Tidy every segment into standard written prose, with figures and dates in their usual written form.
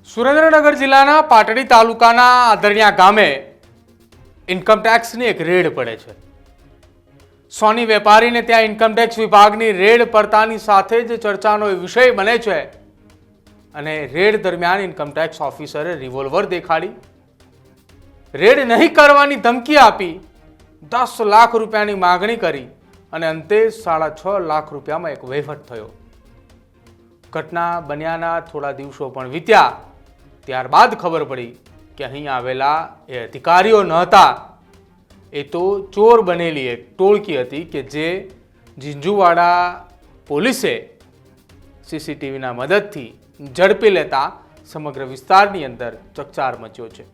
સુરેન્દ્રનગર જિલ્લાના પાટડી તાલુકાના આદરણિયા ગામે ઇન્કમટેક્સની એક રેડ પડે છે। સોની વેપારીને ત્યાં ઇન્કમટેક્સ વિભાગની રેડ પડતાની સાથે જ ચર્ચાનો વિષય બને છે અને રેડ દરમિયાન ઇન્કમટેક્સ ઓફિસરે રિવોલ્વર દેખાડી રેડ નહીં કરવાની ધમકી આપી 10 લાખ રૂપિયાની માગણી કરી અને અંતે 6.5 લાખ રૂપિયામાં એક વહીવટ થયો। ઘટના બન્યાના થોડા દિવસો પણ વીત્યા ત્યારબાદ ખબર પડી કે અહીં આવેલા એ અધિકારીઓ નહોતા, એ તો ચોર બનેલી એક ટોળકી હતી કે જે ઝીંઝુવાડા પોલીસે સીસીટીવીના મદદથી ઝડપી લેતા સમગ્ર વિસ્તારની અંદર ચકચાર મચ્યો છે।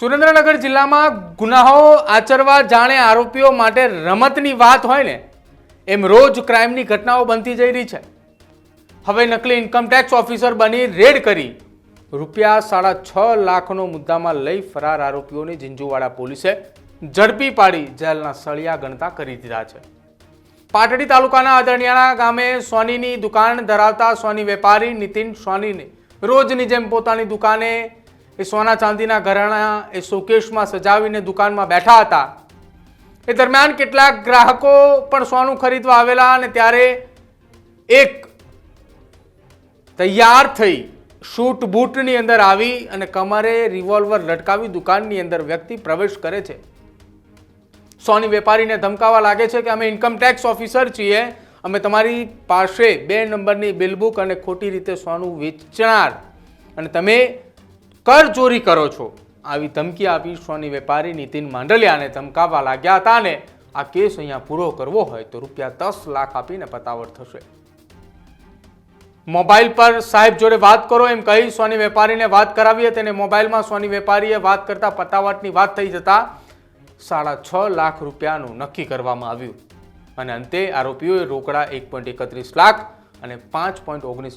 સુરેન્દ્રનગર જિલ્લામાં ગુનાઓ આચરવા જાણે આરોપીઓ માટે રમતની વાત હોય ને એમ રોજ ક્રાઇમની ઘટનાઓ બનતી જઈ રહી છે। હવે નકલી ઇન્કમટેક્સ ઓફિસર બની રેડ કરી રૂપિયા 6.5 લાખનો મુદ્દામાં લઈ ફરાર આરોપીઓને ઝીંઝુવાડા પોલીસે ઝડપી પાડી જેલના સળિયા ગણતા કરી દીધા છે। પાટડી તાલુકાના આદરણિયાના ગામે સોનીની દુકાન ધરાવતા સોની વેપારી નીતિન સોનીને રોજની જેમ પોતાની દુકાને એ સોના ચાંદીના ઘરેણાં એ શોકેશમાં સજાવીને દુકાનમાં બેઠા હતા। એ દરમિયાન કેટલાક ગ્રાહકો પણ સોનું ખરીદવા આવેલા અને ત્યારે એક તૈયાર થઈ શૂટ બૂટની અંદર આવી અને કમરે રિવોલ્વર લટકાવી દુકાનની અંદર વ્યક્તિ પ્રવેશ કરે છે। સોની વેપારીને ધમકાવા લાગે છે કે અમે ઇન્કમટેક્સ ઓફિસર છીએ, અમે તમારી પાસે 2 નંબરની બિલબુક અને ખોટી રીતે સોનું વેચનાર અને તમે કર ચોરી કરો છો, આવી ધમકી આપી સોની વેપારી નીતિન માંડલિયાને ધમકાવવા લાગ્યા હતા અને આ કેસ અહીંયા પૂરો કરવો હોય તો રૂપિયા 10 લાખ આપીને પતાવટ થશે। મોબાઈલ પર સાહેબ જોડે વાત કરો એમ કહી સોની વેપારીને વાત કરાવી હતી અને મોબાઈલમાં સોની વેપારીએ વાત કરતા પતાવટની વાત થઈ જતા 6.5 લાખ રૂપિયાનું નક્કી કરવામાં આવ્યું અને અંતે આરોપીઓએ રોકડા 1.31 લાખ અને 5.19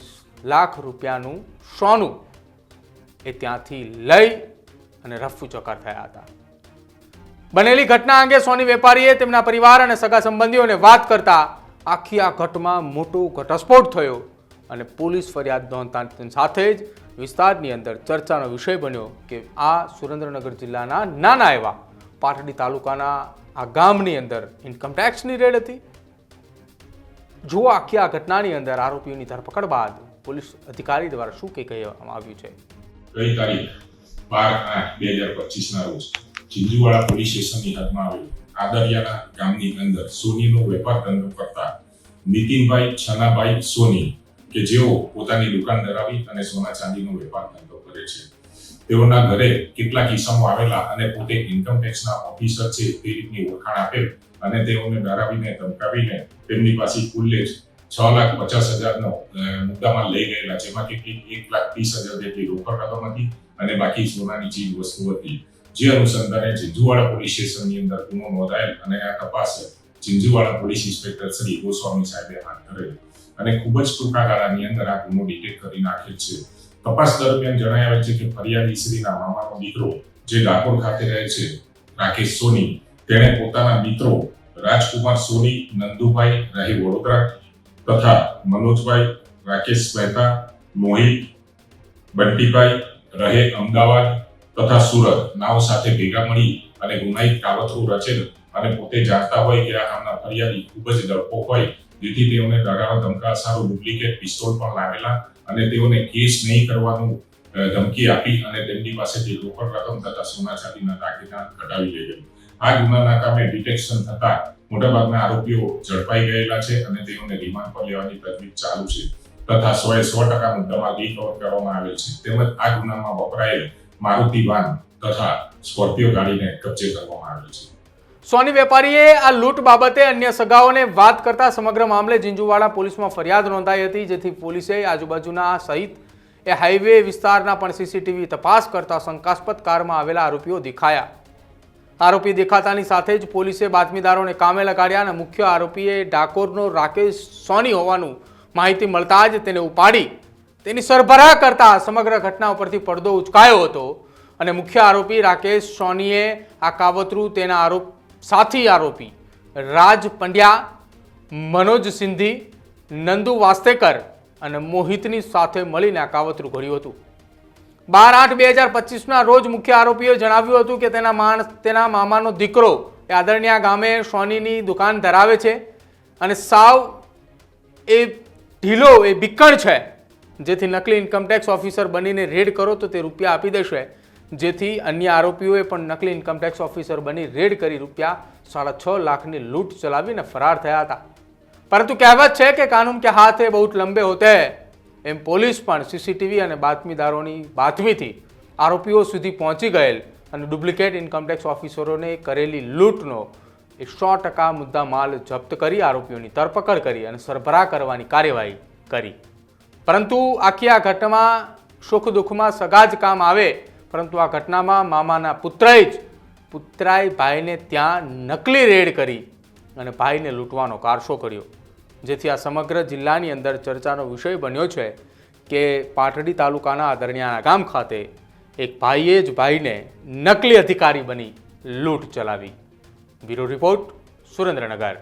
લાખ રૂપિયાનું સોનું એ ત્યાંથી લઈ અને રફુ ચક્કર થયા હતા। બનેલી ઘટના અંગે સોની વેપારીએ તેમના પરિવાર અને સગા સંબંધીઓને વાત કરતા આખી આ ઘટમાં મોટો ઘટસ્ફોટ થયો અને પોલીસ ફરિયાદ નોંધતાની સાથે જ વિસ્તારની અંદર ચર્ચાનો વિષય બન્યો કે આ સુરેન્દ્રનગર જિલ્લાના નાના એવા પાટડી તાલુકાના આ ગામની અંદર ઇન્કમટેક્સની રેડ હતી। જુઓ આખી આ ઘટનાની અંદર આરોપીઓની ધરપકડ બાદ પોલીસ અધિકારી દ્વારા શું કંઈ કહેવામાં આવ્યું છે। ગઈ તારીખ 12/8/2025 ના રોજ ઝીંઝુવાડા પોલીસ સ્ટેશનની હદમાં આવેલ આદરિયાના ગામની અંદર સોનીનો વેપાર ધંધો કરતા નીતિનભાઈ છનાભાઈ સોની કે જેઓ પોતાની દુકાન ધરાવી અને સોના ચાંદીનો વેપાર ધંધો કરે છે, તેઓના ઘરે કેટલાક કિસ્સાઓ આવેલા અને પોતે ઇન્કમટેક્સના ઓફિસર છે તે રીતની ઓળખાણ આપેલ અને તેઓને ડરાવીને ધમકાવીને તેમની પાસે કુલ્લે 6,50,000નો મુદ્દામાં લઈ ગયેલા, જેમાં કેટલીક 1,30,000 જેટલી રોકડ રકમ હતી અને બાકી સોનાની ચીજ વસ્તુ હતી। જે અનુસંધાને ઝીંઝુવાડા પોલીસ સ્ટેશનની અંદર ગુનો નોંધાયેલ અને આ તપાસ ઝીંઝુવાડા પોલીસ ઇન્સ્પેક્ટર શ્રી ગોસ્વામી સાહેબે હાથ ધરેલ અને ખૂબ જ ટૂંકા ગાળાની અંદર આ ગુનો ડિટેક્ટ કરી નાખેલ છે। તપાસ દરમિયાન જણાવેલ છે કે ફરિયાદી શ્રીના મામાનો દીકરો જે ડાકોર ખાતે રહે છે રાકેશ સોની, તેણે પોતાના મિત્રો રાજકુમાર સોની, નંદુભાઈ રહી વડોદરા તથા મનોજભાઈ રાકેશ મહેતા, મોહિત બંટીભાઈ રહે અમદાવાદ તથા સુરત નાવ સાથે ભેગા મળી અને ગુનાહિત કાવતરું રચેલ અને પોતે જાણતા હોય કે આ કામના ફરિયાદી ખૂબ જ ડરપોક હોય, જેથી તેઓને ડરાવા ધમકા સારું ડુપ્લિકેટ પિસ્તોલ પણ લાવેલા અને તેઓને કેસ નહીં કરવાનું ધમકી આપી અને તેમની પાસેથી રોકડ રકમ તથા સોના ચાંદીના દાગીના કઢાવી લઈ ગયેલ। આ ગુનાના કામે ડિટેક્શન થતા મોટાભાગના આરોપીઓ ઝડપાઈ ગયેલા છે અને તેઓને રિમાન્ડ પર લેવાની તજવીજ ચાલુ છે તથા 100% મુદ્દામાં રિકવર કરવામાં આવેલ છે, તેમજ આ ગુનામાં વપરાયેલ મારુતિ વાન તથા સ્કોર્પિયો ગાડીને કબજે કરવામાં આવેલ છે। સોની વેપારીએ આ લૂંટ બાબતે અન્ય સગાઓને વાત કરતા સમગ્ર મામલે ઝીંઝુવાડા પોલીસમાં ફરિયાદ નોંધાઈ હતી, જેથી પોલીસે આજુબાજુના સહિત એ હાઈવે વિસ્તારના પણ સીસીટીવી તપાસ કરતા શંકાસ્પદ કારમાં આવેલા આરોપીઓ દેખાયા। આરોપી દેખાતાની સાથે જ પોલીસે બાતમીદારોને કામે લગાડ્યા અને મુખ્ય આરોપીએ ડાકોરનો રાકેશ સોની હોવાનું માહિતી મળતા જ તેને ઉપાડી તેની સરભરા કરતા સમગ્ર ઘટના ઉપરથી પડદો ઉચકાયો હતો અને મુખ્ય આરોપી રાકેશ સોનીએ આ કાવતરું તેના સાથી આરોપી રાજ પંડ્યા, મનોજ સિંધી, નંદુ વાસ્તેકર અને મોહિતની સાથે મળીને આ કાવતરું ઘડ્યું હતું. 12/8/2025ના રોજ મુખ્ય આરોપીએ જણાવ્યું હતું કે તેના મામાનો દીકરો એ આદરણ્યા ગામે સોનીની દુકાન ધરાવે છે અને સાવ એ ઢીલો એ બીકણ છે, જેથી નકલી ઇન્કમટેક્સ ઓફિસર બનીને રેડ કરો તો તે રૂપિયા આપી દેશે. જેથી અન્ય આરોપીઓએ પણ નકલી ઇન્કમટેક્સ ઓફિસર બની રેડ કરી રૂપિયા 6.5 લાખની લૂંટ ચલાવીને ફરાર થયા હતા. પરંતુ કહેવત છે કે કાનૂન કે હાથ એ બહુ લંબે હોતે હૈ. એમ પોલીસ પણ સીસીટીવી અને બાતમીદારોની બાતમીથી આરોપીઓ સુધી પહોંચી ગયેલ અને ડુપ્લિકેટ ઇન્કમટેક્સ ઓફિસરોને કરેલી લૂંટનો 100% મુદ્દા માલ જપ્ત કરી આરોપીઓની ધરપકડ કરી અને સરભરા કરવાની કાર્યવાહી કરી. પરંતુ આખી આ ઘટનામાં સુખ દુઃખમાં સગા જ કામ આવે. પરંતુ આ ઘટનામાં મામાના પુત્રાએ ભાઈને ત્યાં નકલી રેડ કરી અને ભાઈને લૂંટવાનો કારસો કર્યો, જેથી આ સમગ્ર જિલ્લાની અંદર ચર્ચાનો વિષય બન્યો છે કે પાટડી તાલુકાના આદરણ્યાના ગામ ખાતે એક ભાઈએ જ ભાઈને નકલી અધિકારી બની લૂંટ ચલાવી. Bureau report, Surendranagar.